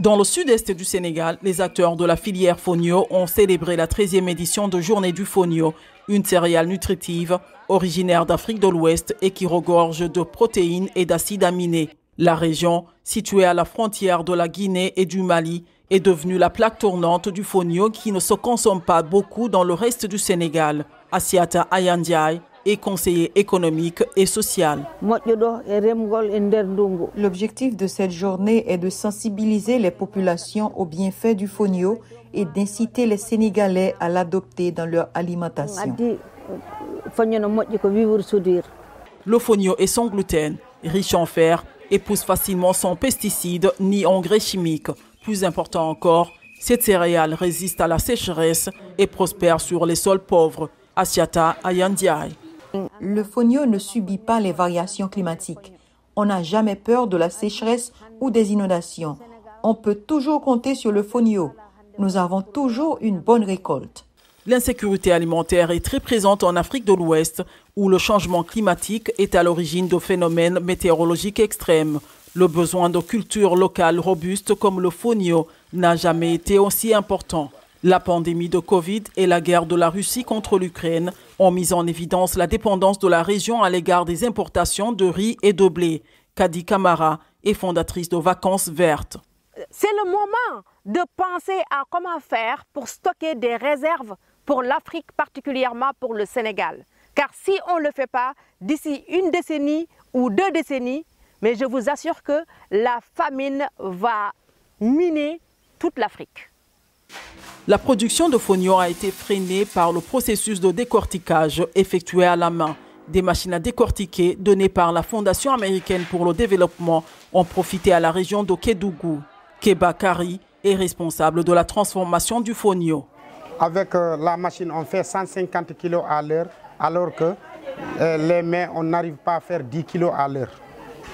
Dans le sud-est du Sénégal, les acteurs de la filière fonio ont célébré la 13e édition de Journée du fonio, une céréale nutritive originaire d'Afrique de l'Ouest et qui regorge de protéines et d'acides aminés. La région, située à la frontière de la Guinée et du Mali, est devenue la plaque tournante du fonio qui ne se consomme pas beaucoup dans le reste du Sénégal. Assiata Ayandiaye est conseiller économique et social. L'objectif de cette journée est de sensibiliser les populations aux bienfaits du fonio et d'inciter les Sénégalais à l'adopter dans leur alimentation. Le fonio est sans gluten, riche en fer et pousse facilement sans pesticides ni engrais chimiques. Plus important encore, cette céréale résiste à la sécheresse et prospère sur les sols pauvres. Assiata Ayandiaye. Le fonio ne subit pas les variations climatiques. On n'a jamais peur de la sécheresse ou des inondations. On peut toujours compter sur le fonio. Nous avons toujours une bonne récolte. L'insécurité alimentaire est très présente en Afrique de l'Ouest, où le changement climatique est à l'origine de phénomènes météorologiques extrêmes. Le besoin de cultures locales robustes comme le fonio n'a jamais été aussi important. La pandémie de Covid et la guerre de la Russie contre l'Ukraine ont mis en évidence la dépendance de la région à l'égard des importations de riz et de blé. Kadi Kamara est fondatrice de Vacances Vertes. C'est le moment de penser à comment faire pour stocker des réserves pour l'Afrique, particulièrement pour le Sénégal. Car si on ne le fait pas, d'ici une décennie ou 2 décennies, mais je vous assure que la famine va miner toute l'Afrique. La production de fonio a été freinée par le processus de décortiquage effectué à la main. Des machines à décortiquer données par la Fondation américaine pour le développement ont profité à la région de Kédougou. Keba Kari est responsable de la transformation du fonio. Avec la machine, on fait 150 kg à l'heure, alors que les mains, on n'arrive pas à faire 10 kg à l'heure.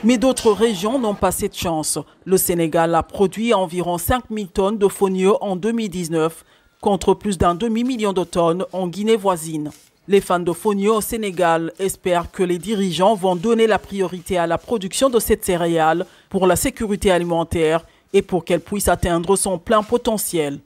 Mais d'autres régions n'ont pas cette chance. Le Sénégal a produit environ 5000 tonnes de fonio en 2019, contre plus d'un demi-million de tonnes en Guinée voisine. Les fans de fonio au Sénégal espèrent que les dirigeants vont donner la priorité à la production de cette céréale pour la sécurité alimentaire et pour qu'elle puisse atteindre son plein potentiel.